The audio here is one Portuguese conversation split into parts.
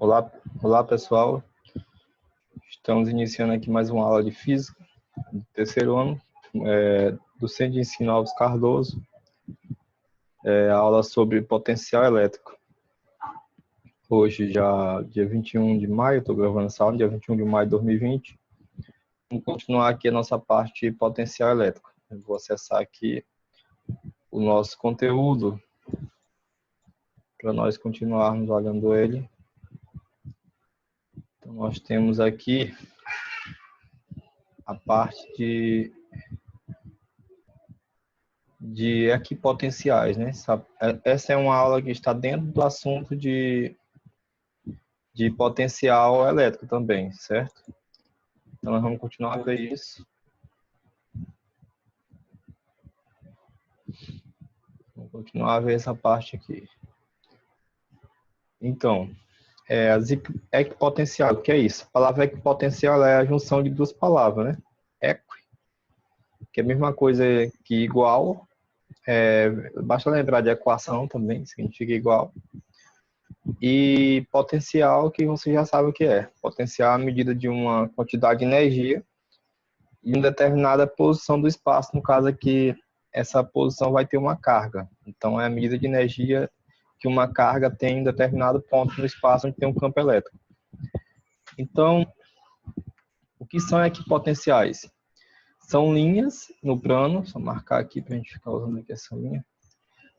Olá, olá pessoal, estamos iniciando aqui mais uma aula de Física do terceiro ano do Centro de Ensino Alves Cardoso, a aula sobre potencial elétrico. Hoje já dia 21 de maio, estou gravando essa aula, dia 21 de maio de 2020. Vamos continuar aqui a nossa parte de potencial elétrico. Eu vou acessar aqui o nosso conteúdo para nós continuarmos olhando ele. Então, nós temos aqui a parte de equipotenciais, né? Essa é uma aula que está dentro do assunto de potencial elétrico também, certo? Então, nós vamos continuar a ver isso. Vamos continuar a ver essa parte aqui. Então, as equipotenciais, o que é isso? A palavra equipotencial é a junção de duas palavras, né? Equi, que é a mesma coisa que igual, basta lembrar de equação também, significa igual. E potencial, que você já sabe o que é. Potencial é a medida de uma quantidade de energia em uma determinada posição do espaço. No caso aqui, essa posição vai ter uma carga. Então, é a medida de energia que uma carga tem em determinado ponto no espaço onde tem um campo elétrico. Então, o que são equipotenciais? São linhas no plano, só marcar aqui para a gente ficar usando aqui essa linha.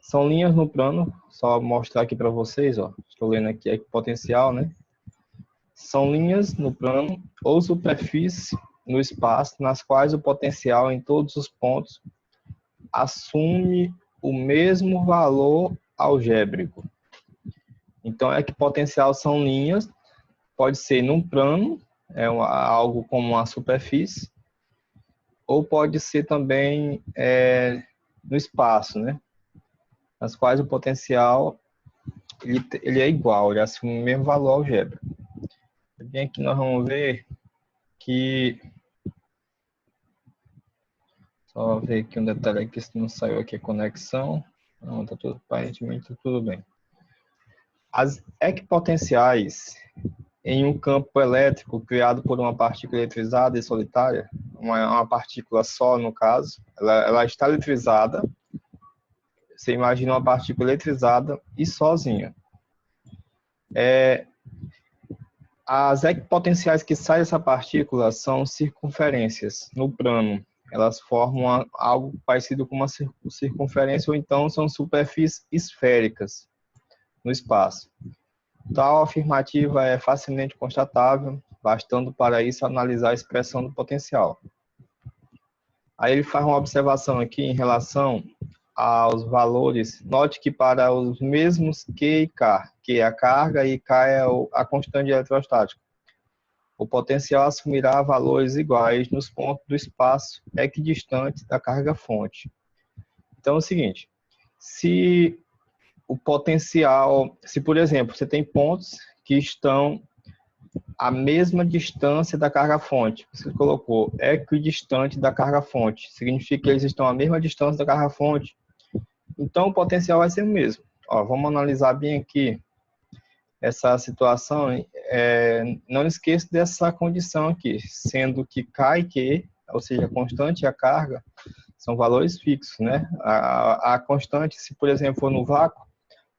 São linhas no plano, só mostrar aqui para vocês, ó. Estou lendo aqui equipotencial, né? São linhas no plano ou superfície no espaço, nas quais o potencial em todos os pontos assume o mesmo valor algébrico. Então, equipotencial são linhas, pode ser num plano, algo como uma superfície, ou pode ser também no espaço, né? Nas quais o potencial ele é igual, ele assume o mesmo valor algébrico. Bem, aqui nós vamos ver que... Só ver aqui um detalhe aqui, se não saiu aqui a conexão. Não, tá tudo, aparentemente tá tudo bem. As equipotenciais em um campo elétrico criado por uma partícula eletrizada e solitária, uma partícula só no caso, ela está eletrizada. Você imagina uma partícula eletrizada e sozinha. As equipotenciais que saem dessa partícula são circunferências no plano. Elas formam algo parecido com uma circunferência, ou então são superfícies esféricas no espaço. Tal afirmativa é facilmente constatável, bastando para isso analisar a expressão do potencial. Aí ele faz uma observação aqui em relação aos valores. Note que para os mesmos Q e K, Q é a carga e K é a constante eletrostática, o potencial assumirá valores iguais nos pontos do espaço equidistantes da carga-fonte. Então é o seguinte, se por exemplo, você tem pontos que estão à mesma distância da carga-fonte, você colocou equidistante da carga-fonte, significa que eles estão à mesma distância da carga-fonte, então o potencial vai ser o mesmo. Ó, vamos analisar bem aqui essa situação. Não esqueça dessa condição aqui, sendo que K e Q, ou seja, a constante e a carga, são valores fixos, né? A constante, se por exemplo for no vácuo,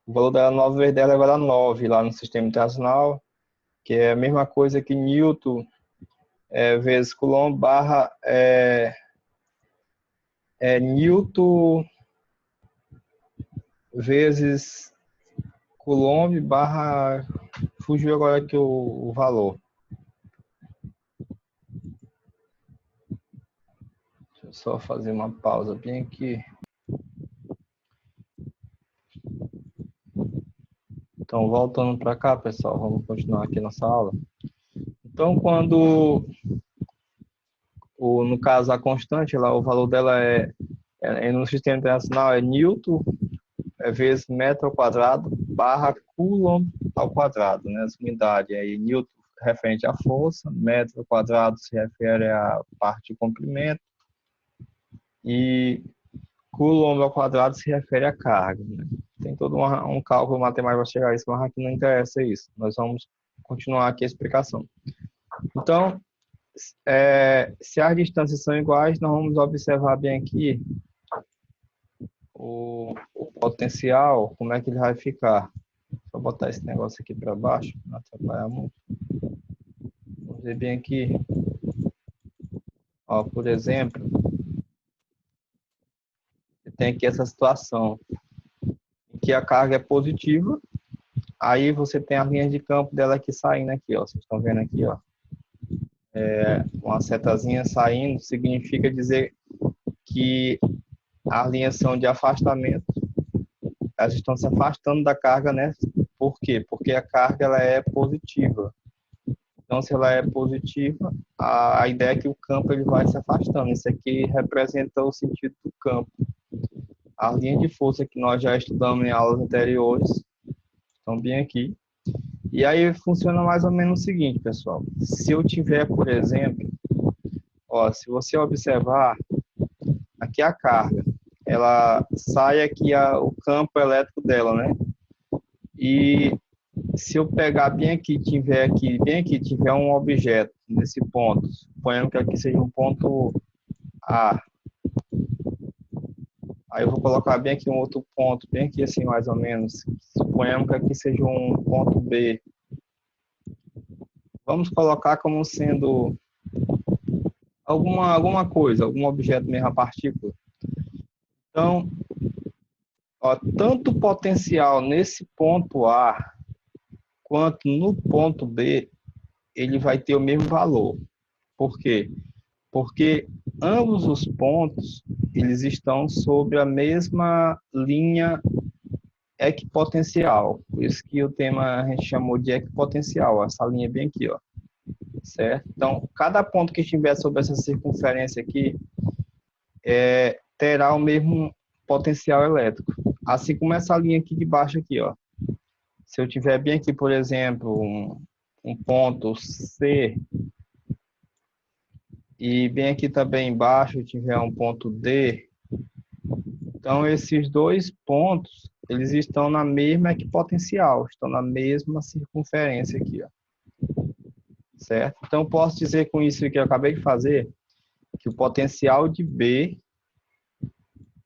o valor dela 9 vezes 10 vai dar 9 lá no sistema internacional, que é a mesma coisa que Newton vezes Coulomb barra Newton vezes Coulomb barra... Fugiu agora aqui o valor. Deixa eu só fazer uma pausa bem aqui. Então, voltando para cá, pessoal, vamos continuar aqui nossa aula. Então, quando, no caso, a constante, lá, o valor dela no sistema internacional é Newton vezes metro ao quadrado barra Coulomb ao quadrado, né? As unidades aí, Newton referente à força, metro ao quadrado se refere à parte de comprimento e Coulomb ao quadrado se refere à carga, né? Tem todo um cálculo matemático para chegar a isso, mas aqui não interessa isso. Nós vamos continuar aqui a explicação. Então, se as distâncias são iguais, nós vamos observar bem aqui o potencial, como é que ele vai ficar. Vou botar esse negócio aqui para baixo, não atrapalhar muito. Vamos ver bem aqui. Ó, por exemplo, tem aqui essa situação em que a carga é positiva, aí você tem as linhas de campo dela aqui saindo aqui, ó. Vocês estão vendo aqui, ó. Uma setazinha saindo significa dizer que as linhas são de afastamento, elas estão se afastando da carga, né? Por quê? Porque a carga ela é positiva. Então, se ela é positiva, a ideia é que o campo ele vai se afastando. Isso aqui representa o sentido do campo. As linhas de força que nós já estudamos em aulas anteriores estão bem aqui. E aí funciona mais ou menos o seguinte, pessoal. Se eu tiver, por exemplo, ó, se você observar, aqui a carga, ela sai aqui o campo elétrico dela, né? E se eu pegar bem aqui, tiver um objeto nesse ponto, suponhamos que aqui seja um ponto A. Aí eu vou colocar bem aqui um outro ponto, bem aqui assim mais ou menos. Suponhamos que aqui seja um ponto B. Vamos colocar como sendo alguma coisa, algum objeto mesmo, a partícula. Então, ó, tanto o potencial nesse ponto A quanto no ponto B, ele vai ter o mesmo valor. Por quê? Porque ambos os pontos, eles estão sobre a mesma linha equipotencial. Por isso que o tema a gente chamou de equipotencial, essa linha bem aqui, ó. Certo? Então, cada ponto que estiver sobre essa circunferência aqui terá o mesmo potencial elétrico. Assim como essa linha aqui de baixo aqui, ó. Se eu tiver bem aqui, por exemplo, um ponto C e bem aqui também embaixo eu tiver um ponto D, então esses dois pontos, eles estão na mesma equipotencial, estão na mesma circunferência aqui, ó. Certo? Então eu posso dizer com isso que eu acabei de fazer, que o potencial de B,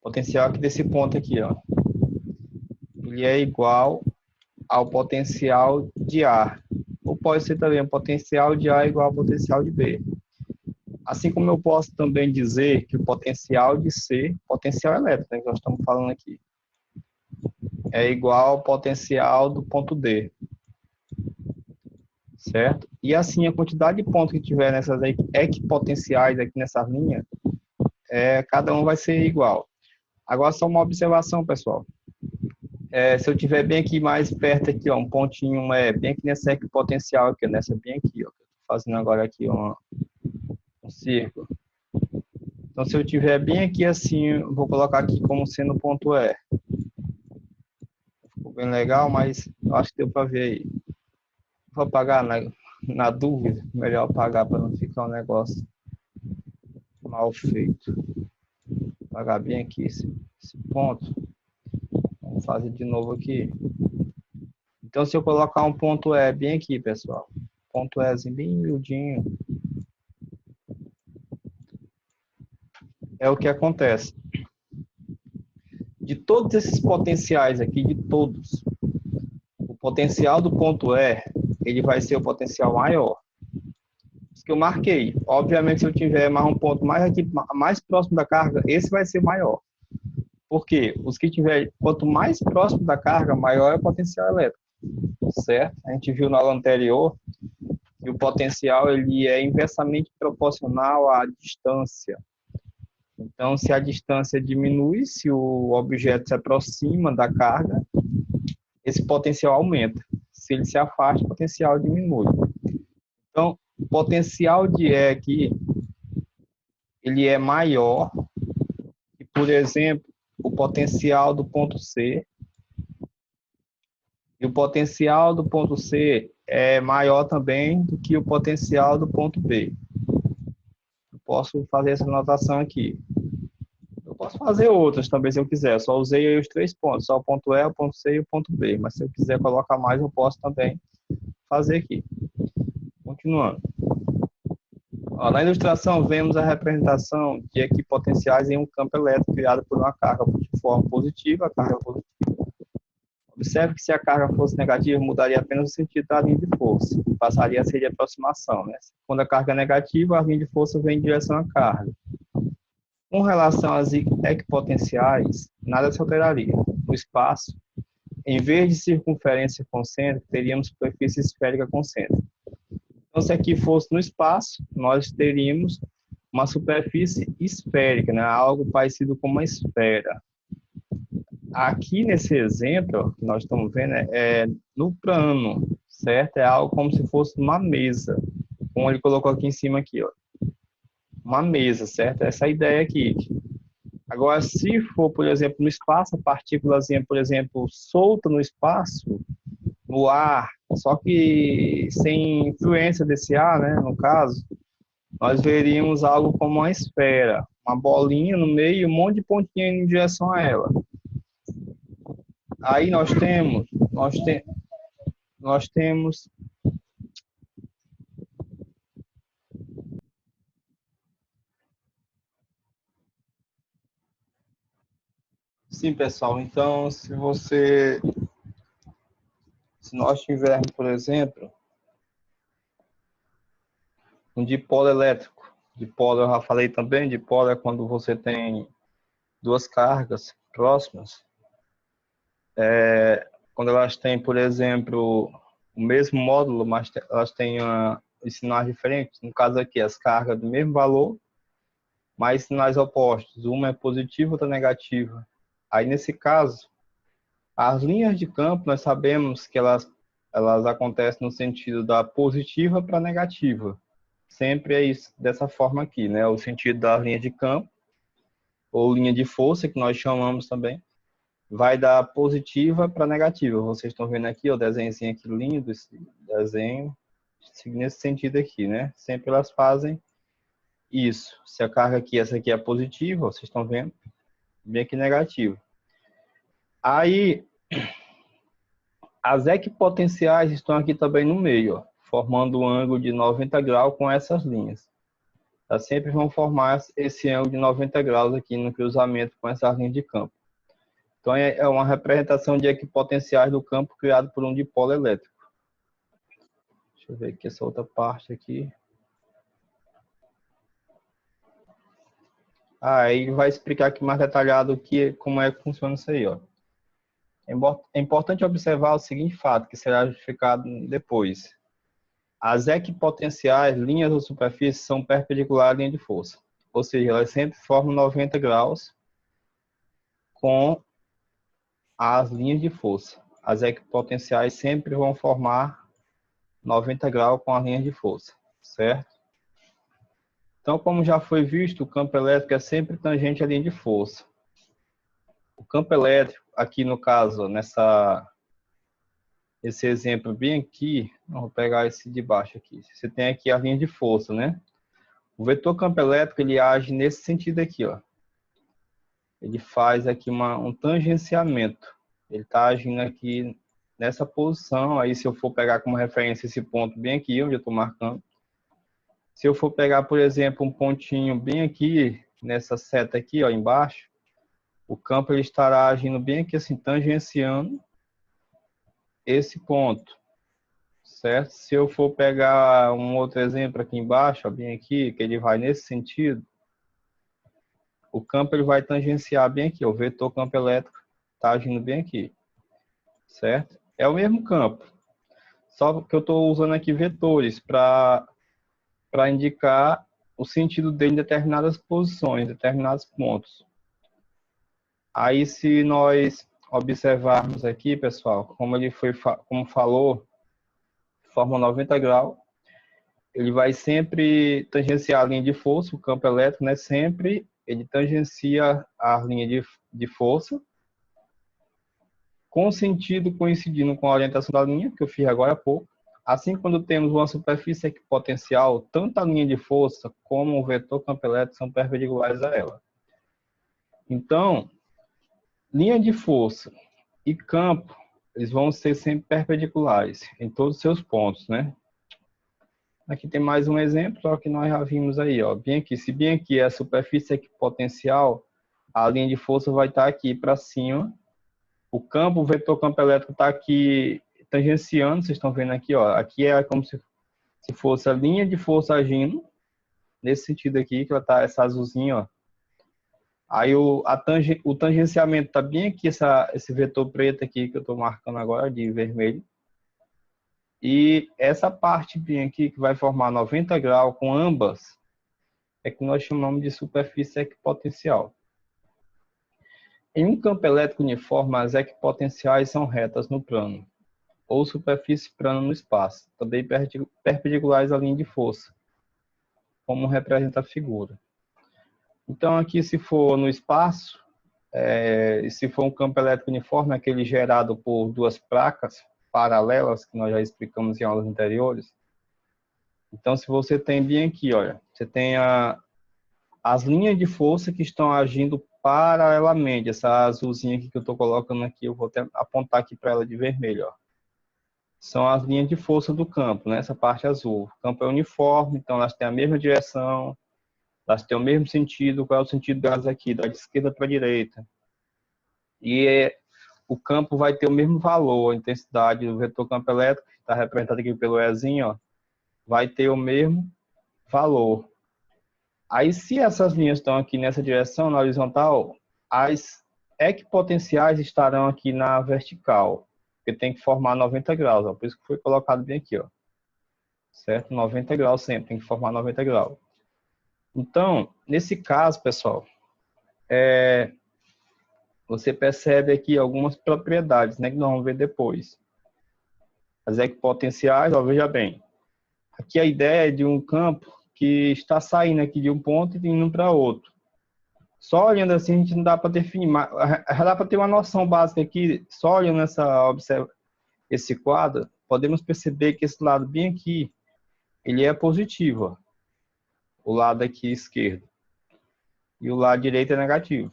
potencial aqui desse ponto aqui, ó, ele é igual ao potencial de A. Ou pode ser também o potencial de A igual ao potencial de B. Assim como eu posso também dizer que o potencial de C, potencial elétrico, né, que nós estamos falando aqui, é igual ao potencial do ponto D. Certo? E assim, a quantidade de pontos que tiver nessas equipotenciais aqui nessa linha, cada um vai ser igual. Agora, só uma observação, pessoal. Se eu tiver bem aqui mais perto aqui, ó, um pontinho bem aqui nessa equipotencial aqui, nessa bem aqui, ó, fazendo agora aqui um círculo. Então, se eu tiver bem aqui assim, eu vou colocar aqui como sendo o ponto E. Ficou bem legal, mas eu acho que deu para ver aí. Vou apagar na dúvida, melhor apagar para não ficar um negócio mal feito. Vou apagar bem aqui esse ponto. Vamos fazer de novo aqui. Então, se eu colocar um ponto E bem aqui, pessoal. Ponto E bem miudinho. É o que acontece. De todos esses potenciais aqui, de todos, o potencial do ponto E, ele vai ser o potencial maior. Isso que eu marquei. Obviamente, se eu tiver mais um ponto mais próximo da carga, esse vai ser maior. Por quê? Os que tiver, quanto mais próximo da carga, maior é o potencial elétrico. Certo? A gente viu na aula anterior que o potencial ele é inversamente proporcional à distância. Então, se a distância diminui, se o objeto se aproxima da carga, esse potencial aumenta. Se ele se afasta, o potencial diminui. Então, o potencial de E aqui, ele é maior que, por exemplo, o potencial do ponto C. E o potencial do ponto C é maior também do que o potencial do ponto B. Eu posso fazer essa anotação aqui. Eu posso fazer outras também se eu quiser. Eu só usei os 3 pontos, só o ponto E, o ponto C e o ponto B. Mas se eu quiser colocar mais, eu posso também fazer aqui. Continuando. Ó, na ilustração, vemos a representação de equipotenciais em um campo elétrico criado por uma carga de forma positiva, a carga positiva. Observe que se a carga fosse negativa, mudaria apenas o sentido da linha de força. Passaria a ser de aproximação, né? Quando a carga é negativa, a linha de força vem em direção à carga. Com relação às equipotenciais, nada se alteraria. No espaço, em vez de circunferência concêntrica, teríamos superfície esférica concêntrica. Então, se aqui fosse no espaço, nós teríamos uma superfície esférica, né? Algo parecido com uma esfera. Aqui nesse exemplo que nós estamos vendo é no plano, certo? É algo como se fosse uma mesa, como ele colocou aqui em cima aqui, ó. Uma mesa, certo? Essa é a ideia aqui. Agora, se for, por exemplo, no espaço, a partículazinha, por exemplo, solta no espaço, no ar, só que sem influência desse ar, né, no caso, nós veríamos algo como uma esfera, uma bolinha no meio e um monte de pontinha em direção a ela. Aí nós temos sim, pessoal. Então, se nós tivermos, por exemplo, um dipolo elétrico, dipolo eu já falei também, dipolo é quando você tem duas cargas próximas, quando elas têm, por exemplo, o mesmo módulo, mas elas têm sinais diferentes. No caso aqui, as cargas do mesmo valor, mas sinais opostos. Uma é positiva, outra é negativa. Aí, nesse caso, as linhas de campo, nós sabemos que elas acontecem no sentido da positiva para a negativa. Sempre é isso, dessa forma aqui, né? O sentido da linha de campo, ou linha de força, que nós chamamos também, vai da positiva para negativa. Vocês estão vendo aqui, o desenhozinho aqui lindo, esse desenho, nesse sentido aqui, né? Sempre elas fazem isso. Se a carga aqui, essa aqui é positiva, vocês estão vendo, bem aqui negativa. Aí, as equipotenciais estão aqui também no meio, ó, formando um ângulo de 90 graus com essas linhas. Elas sempre vão formar esse ângulo de 90 graus aqui no cruzamento com essas linhas de campo. Então, é uma representação de equipotenciais do campo criado por um dipolo elétrico. Deixa eu ver aqui essa outra parte aqui. Aí vai explicar aqui mais detalhado como é que funciona isso aí, ó. É importante observar o seguinte fato, que será justificado depois. As equipotenciais, linhas ou superfícies, são perpendiculares à linha de força. Ou seja, elas sempre formam 90 graus com as linhas de força. As equipotenciais sempre vão formar 90 graus com as linhas de força, certo? Então, como já foi visto, o campo elétrico é sempre tangente à linha de força. O campo elétrico, aqui no caso, esse exemplo bem aqui, vou pegar esse de baixo aqui. Você tem aqui a linha de força, né? O vetor campo elétrico, ele age nesse sentido aqui, ó. Ele faz aqui um tangenciamento. Ele está agindo aqui nessa posição. Aí, se eu for pegar como referência esse ponto bem aqui, onde eu estou marcando. Se eu for pegar, por exemplo, um pontinho bem aqui, nessa seta aqui, ó, embaixo, o campo ele estará agindo bem aqui, assim, tangenciando esse ponto, certo? Se eu for pegar um outro exemplo aqui embaixo, ó, bem aqui, que ele vai nesse sentido, o campo ele vai tangenciar bem aqui, ó, o vetor campo elétrico está agindo bem aqui, certo? É o mesmo campo, só que eu estou usando aqui vetores para indicar o sentido dele em determinadas posições, determinados pontos. Aí, se nós observarmos aqui, pessoal, como falou, forma 90 graus, ele vai sempre tangenciar a linha de força, o campo elétrico, né? Sempre ele tangencia a linha de força, com o sentido coincidindo com a orientação da linha, que eu fiz agora há pouco. Assim, quando temos uma superfície equipotencial, tanto a linha de força como o vetor campo elétrico são perpendiculares a ela. Então, linha de força e campo, eles vão ser sempre perpendiculares em todos os seus pontos, né? Aqui tem mais um exemplo, só que nós já vimos aí, ó. Bem aqui, se bem aqui é a superfície equipotencial, a linha de força vai estar aqui para cima. O campo, o vetor campo elétrico está aqui tangenciando, vocês estão vendo aqui, ó. Aqui é como se fosse a linha de força agindo, nesse sentido aqui, que ela tá essa azulzinha, ó. Aí o tangenciamento está bem aqui, esse vetor preto aqui que eu estou marcando agora, de vermelho. E essa parte bem aqui, que vai formar 90 graus com ambas, é que nós chamamos de superfície equipotencial. Em um campo elétrico uniforme, as equipotenciais são retas no plano, ou superfície plana no espaço, também perpendiculares à linha de força, como representa a figura. Então, aqui, se for no espaço, se for um campo elétrico uniforme, aquele gerado por duas placas paralelas, que nós já explicamos em aulas anteriores. Então, se você tem bem aqui, olha, você tem as linhas de força que estão agindo paralelamente. Essa azulzinha aqui que eu estou colocando aqui, eu vou até apontar aqui para ela de vermelho, ó. São as linhas de força do campo, né? Essa parte azul. O campo é uniforme, então elas têm a mesma direção, elas têm o mesmo sentido. Qual é o sentido delas aqui? Da esquerda para a direita. E o campo vai ter o mesmo valor, a intensidade do vetor campo elétrico, que está representado aqui pelo Ezinho, ó, vai ter o mesmo valor. Aí, se essas linhas estão aqui nessa direção, na horizontal, as equipotenciais estarão aqui na vertical, porque tem que formar 90 graus, ó, por isso que foi colocado bem aqui, ó. Certo? 90 graus sempre, tem que formar 90 graus. Então, nesse caso, pessoal, você percebe aqui algumas propriedades, né, que nós vamos ver depois. As equipotenciais, ó, veja bem. Aqui a ideia é de um campo que está saindo aqui de um ponto e indo para outro. Só olhando assim, a gente não dá para definir, mas dá para ter uma noção básica aqui, só olhando esse quadro, podemos perceber que esse lado bem aqui, ele é positivo, ó. O lado aqui esquerdo. E o lado direito é negativo.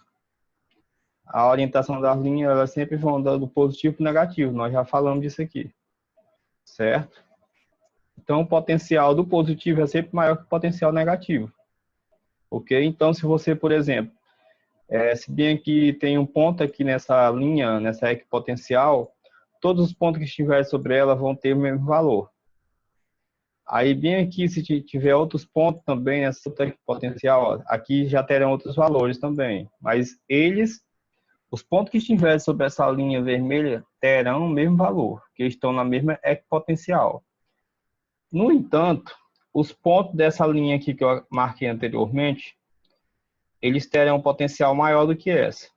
A orientação das linhas, elas sempre vão do positivo para o negativo. Nós já falamos disso aqui. Certo? Então, o potencial do positivo é sempre maior que o potencial negativo. Ok? Então, se você, por exemplo, se bem que tem um ponto aqui nessa linha, nessa equipotencial, todos os pontos que estiverem sobre ela vão ter o mesmo valor. Aí, bem aqui, se tiver outros pontos também nessa equipotencial, aqui já terão outros valores também. Mas os pontos que estiverem sobre essa linha vermelha terão o mesmo valor, que estão na mesma equipotencial. No entanto, os pontos dessa linha aqui que eu marquei anteriormente, eles terão um potencial maior do que essa.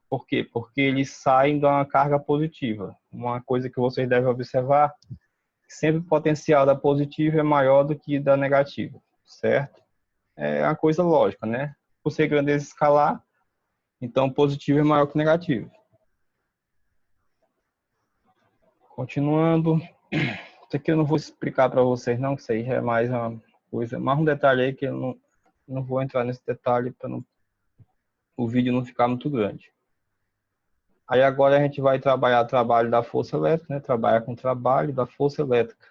Por quê? Porque eles saem de uma carga positiva. Uma coisa que vocês devem observar, sempre o potencial da positiva é maior do que da negativa, certo? É uma coisa lógica, né? Por ser grandeza escalar, então positivo é maior que negativo. Continuando. Isso aqui eu não vou explicar para vocês não, que isso aí é mais uma coisa, mais um detalhe aí que eu não vou entrar nesse detalhe para o vídeo não ficar muito grande. Aí agora a gente vai trabalhar o trabalho da força elétrica, né? Trabalhar com o trabalho da força elétrica.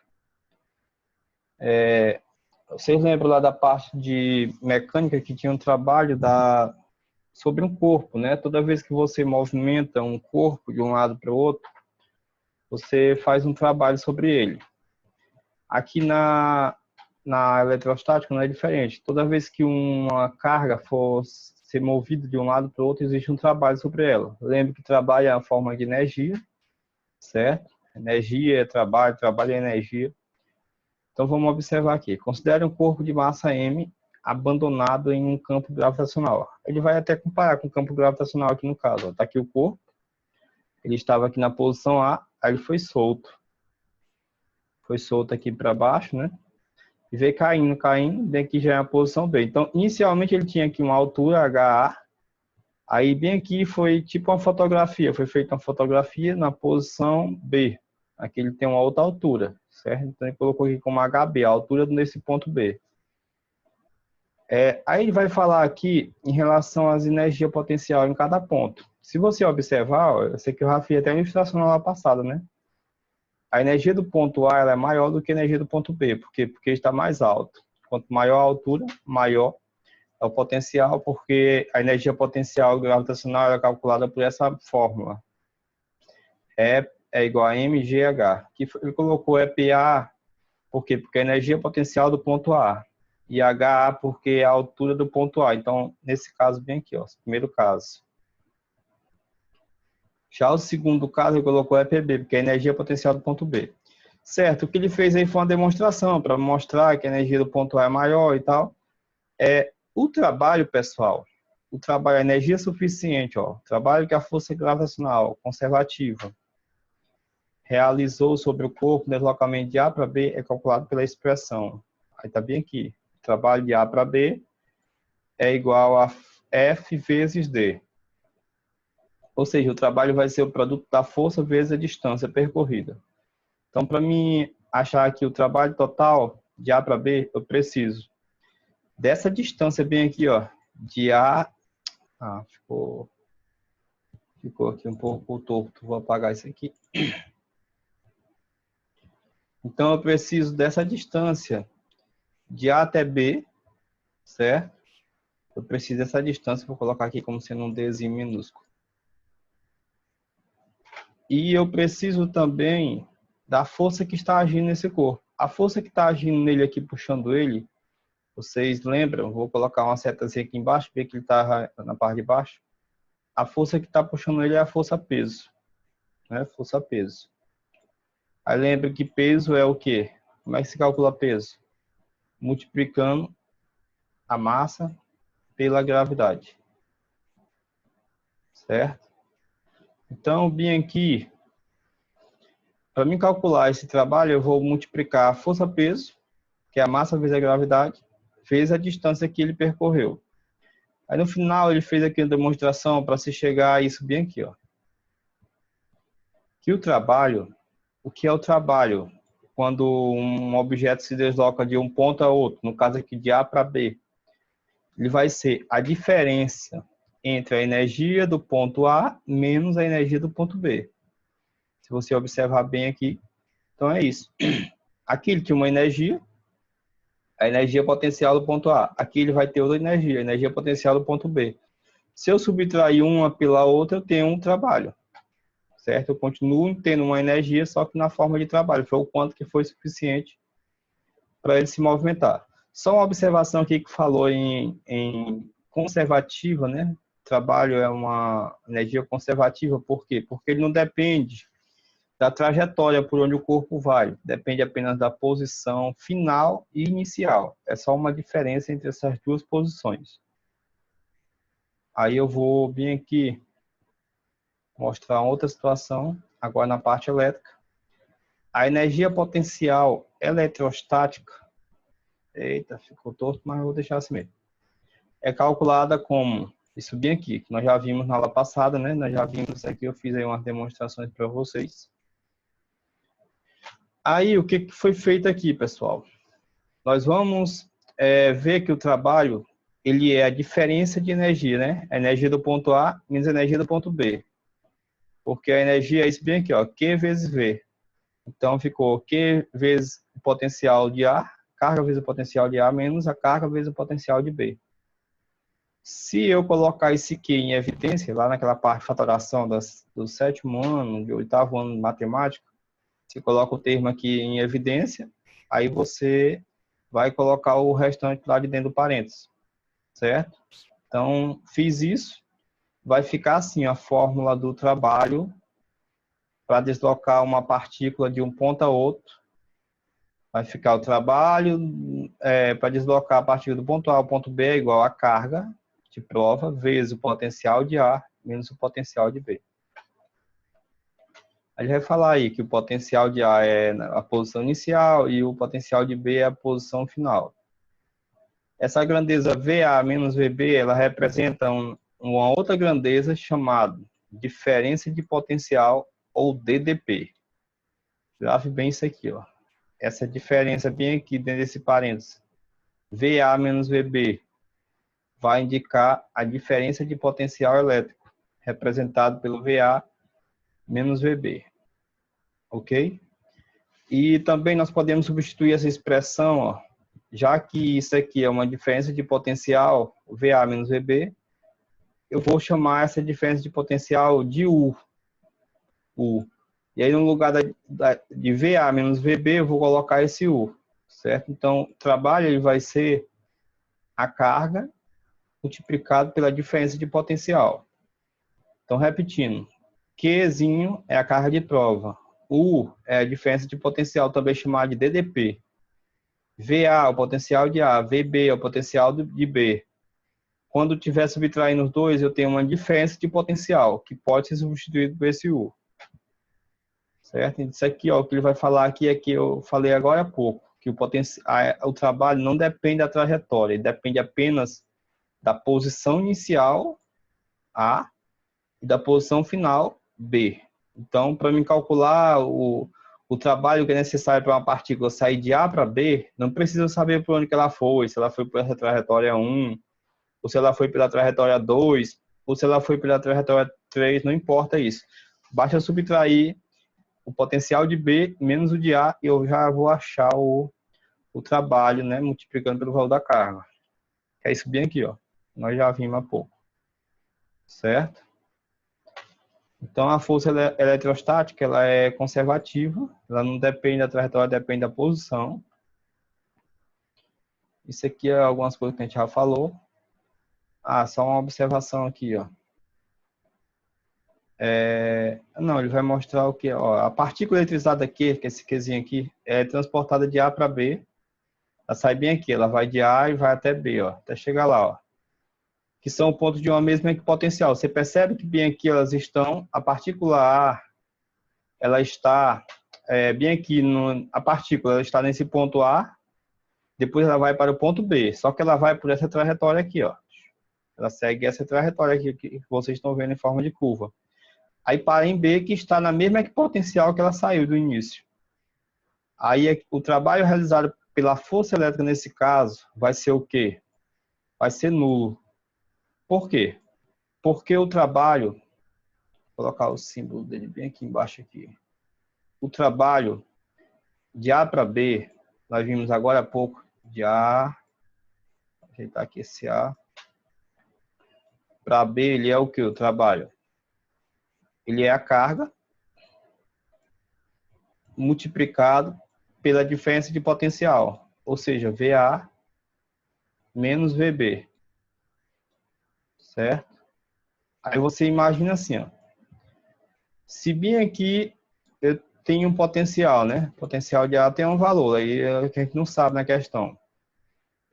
Vocês lembram lá da parte de mecânica que tinha um trabalho sobre um corpo, né? Toda vez que você movimenta um corpo de um lado para o outro, você faz um trabalho sobre ele. Aqui na eletrostática não é diferente. Toda vez que uma carga for ser movida de um lado para o outro, existe um trabalho sobre ela. Lembre que trabalho é uma forma de energia, certo? Energia é trabalho, trabalho é energia. Então vamos observar aqui. Considere um corpo de massa M abandonado em um campo gravitacional. Ele vai até comparar com o campo gravitacional aqui no caso. Está aqui o corpo. Ele estava aqui na posição A, aí ele foi solto. Foi solto aqui para baixo, né? E veio caindo, bem aqui já é a posição B. Então, inicialmente ele tinha aqui uma altura, HA, aí bem aqui foi tipo uma fotografia, foi feita uma fotografia na posição B. Aqui ele tem uma outra altura, certo? Então ele colocou aqui como HB, a altura nesse ponto B. Aí ele vai falar aqui em relação às energias potencial em cada ponto. Se você observar, ó, eu sei que eu já fiz até a ilustração na aula passada, né? A energia do ponto A ela é maior do que a energia do ponto B. Por quê? Porque está mais alto. Quanto maior a altura, maior é o potencial, porque a energia potencial gravitacional é calculada por essa fórmula. É igual a mgh. Que ele colocou PA, por quê? Porque a energia potencial do ponto A. E HA porque é a altura do ponto A. Então, nesse caso, bem aqui, ó, primeiro caso. Já o segundo caso, ele colocou EPB, porque é a energia potencial do ponto B. Certo, o que ele fez aí foi uma demonstração para mostrar que a energia do ponto A é maior e tal. O trabalho, pessoal, o trabalho, a energia suficiente, ó, o trabalho que a força gravitacional conservativa realizou sobre o corpo no deslocamento de A para B é calculado pela expressão. Aí está bem aqui. O trabalho de A para B é igual a F vezes D. Ou seja, o trabalho vai ser o produto da força vezes a distância percorrida. Então, para mim achar aqui o trabalho total de A para B, eu preciso dessa distância bem aqui, ó, de A... ficou aqui um pouco torto. Vou apagar isso aqui. Então, eu preciso dessa distância de A até B, certo? Eu preciso dessa distância, vou colocar aqui como sendo um Dzinho minúsculo. E eu preciso também da força que está agindo nesse corpo. A força que está agindo nele aqui, puxando ele, vocês lembram? Vou colocar uma setazinha aqui embaixo, ver que ele está na parte de baixo. A força que está puxando ele é a força peso, né? Força peso. Aí lembra que peso é o quê? Como é que se calcula peso? Multiplicando a massa pela gravidade. Certo? Então, bem aqui, para mim calcular esse trabalho, eu vou multiplicar a força-peso, que é a massa vezes a gravidade, vezes a distância que ele percorreu. Aí no final ele fez aqui uma demonstração para se chegar a isso bem aqui, ó. Que o trabalho, o que é o trabalho? Quando um objeto se desloca de um ponto a outro, no caso aqui de A para B, ele vai ser a diferença entre a energia do ponto A menos a energia do ponto B. Se você observar bem aqui, então é isso. Aqui ele tinha uma energia, a energia potencial do ponto A. Aqui ele vai ter outra energia, a energia potencial do ponto B. Se eu subtrair uma pela outra, eu tenho um trabalho, certo? Eu continuo tendo uma energia, só que na forma de trabalho. Foi o quanto que foi suficiente para ele se movimentar. Só uma observação aqui que falou em conservativa, né? Trabalho é uma energia conservativa, por quê? Porque ele não depende da trajetória por onde o corpo vai, depende apenas da posição final e inicial. É só uma diferença entre essas duas posições. Aí eu vou bem aqui mostrar outra situação, agora na parte elétrica. A energia potencial eletrostática, eita, ficou torto, mas eu vou deixar assim mesmo. É calculada como, isso bem aqui, que nós já vimos na aula passada, né? Nós já vimos aqui, eu fiz aí umas demonstrações para vocês. Aí, o que foi feito aqui, pessoal? Nós vamos ver que o trabalho, ele é a diferença de energia, né? A energia do ponto A menos a energia do ponto B. Porque a energia é isso bem aqui, ó, Q vezes V. Então, ficou Q vezes o potencial de A, carga vezes o potencial de A, menos a carga vezes o potencial de B. Se eu colocar esse Q em evidência, lá naquela parte de fatoração do sétimo ano, de oitavo ano de matemática, você coloca o termo aqui em evidência, aí você vai colocar o restante lá de dentro do parênteses, certo? Então, fiz isso, vai ficar assim a fórmula do trabalho para deslocar uma partícula de um ponto a outro. Vai ficar o trabalho para deslocar a partícula do ponto A ao ponto B é igual a carga de prova vezes o potencial de A menos o potencial de B. Ele vai falar aí que o potencial de A é a posição inicial e o potencial de B é a posição final. Essa grandeza VA menos VB, ela representa uma outra grandeza chamada diferença de potencial ou DDP. Grave bem isso aqui, ó. Essa diferença bem aqui dentro desse parênteses. VA menos VB vai indicar a diferença de potencial elétrico, representado pelo VA menos VB. Ok? E também nós podemos substituir essa expressão, ó, já que isso aqui é uma diferença de potencial, VA menos VB, eu vou chamar essa diferença de potencial de U. E aí, no lugar de VA menos VB, eu vou colocar esse U, certo? Então, o trabalho ele vai ser a carga multiplicado pela diferença de potencial. Então, repetindo, Qzinho é a carga de prova, U é a diferença de potencial, também chamada de DDP. VA é o potencial de A, VB é o potencial de B. Quando estiver subtraindo os dois, eu tenho uma diferença de potencial, que pode ser substituído por esse U. Certo? Isso aqui, ó, o que ele vai falar aqui é que eu falei agora há pouco, que o trabalho não depende da trajetória, ele depende apenas da posição inicial, A, e da posição final, B. Então, para mim calcular o trabalho que é necessário para uma partícula sair de A para B, não precisa saber por onde que ela foi, se ela foi por essa trajetória 1, ou se ela foi pela trajetória 2, ou se ela foi pela trajetória 3, não importa isso. Basta subtrair o potencial de B menos o de A e eu já vou achar o trabalho, né, multiplicando pelo valor da carga. É isso bem aqui, ó. Nós já vimos há pouco. Certo? Então, a força eletrostática, ela é conservativa, ela não depende da trajetória, depende da posição. Isso aqui é algumas coisas que a gente já falou. Ah, só uma observação aqui, ó. Não, ele vai mostrar o que, ó, a partícula eletrizada aqui, que é esse Qzinho aqui, é transportada de A para B. Ela sai bem aqui, ela vai de A e vai até B, ó, até chegar lá, ó. Que são pontos de uma mesma equipotencial. Você percebe que bem aqui elas estão, a partícula A, ela está bem aqui, a partícula ela está nesse ponto A, depois ela vai para o ponto B, só que ela vai por essa trajetória aqui, ó. Ela segue essa trajetória aqui que vocês estão vendo em forma de curva. Aí para em B, que está na mesma equipotencial que ela saiu do início. Aí o trabalho realizado pela força elétrica nesse caso vai ser o quê? Vai ser nulo. Por quê? Porque o trabalho, vou colocar o símbolo dele bem aqui embaixo aqui. O trabalho de A para B, nós vimos agora há pouco, de A, vou ajeitar aqui esse A, para B, ele é o que? O trabalho? Ele é a carga multiplicado pela diferença de potencial, ou seja, VA menos VB, certo? Aí você imagina assim, ó, se bem aqui eu tenho um potencial, né? Potencial de A tem um valor, aí é o que a gente não sabe na questão.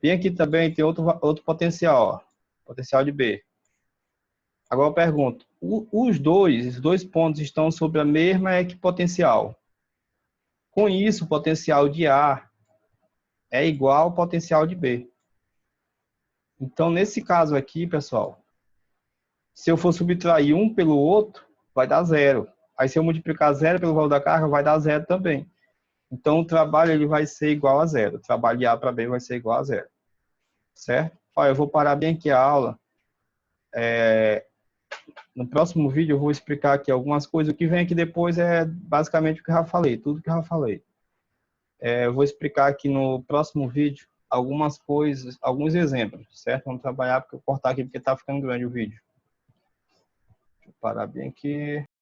Bem aqui também tem outro potencial, ó, potencial de B. Agora eu pergunto, os dois pontos estão sobre a mesma equipotencial. Com isso, o potencial de A é igual ao potencial de B. Então, nesse caso aqui, pessoal, se eu for subtrair um pelo outro, vai dar zero. Aí, se eu multiplicar zero pelo valor da carga, vai dar zero também. Então, o trabalho ele vai ser igual a zero. O trabalho de A para B vai ser igual a zero. Certo? Olha, eu vou parar bem aqui a aula. No próximo vídeo, eu vou explicar aqui algumas coisas. O que vem aqui depois é basicamente o que eu já falei, tudo que eu já falei. Eu vou explicar aqui no próximo vídeo algumas coisas, alguns exemplos, certo? Vamos trabalhar, porque eu vou cortar aqui porque está ficando grande o vídeo. Deixa eu parar bem aqui.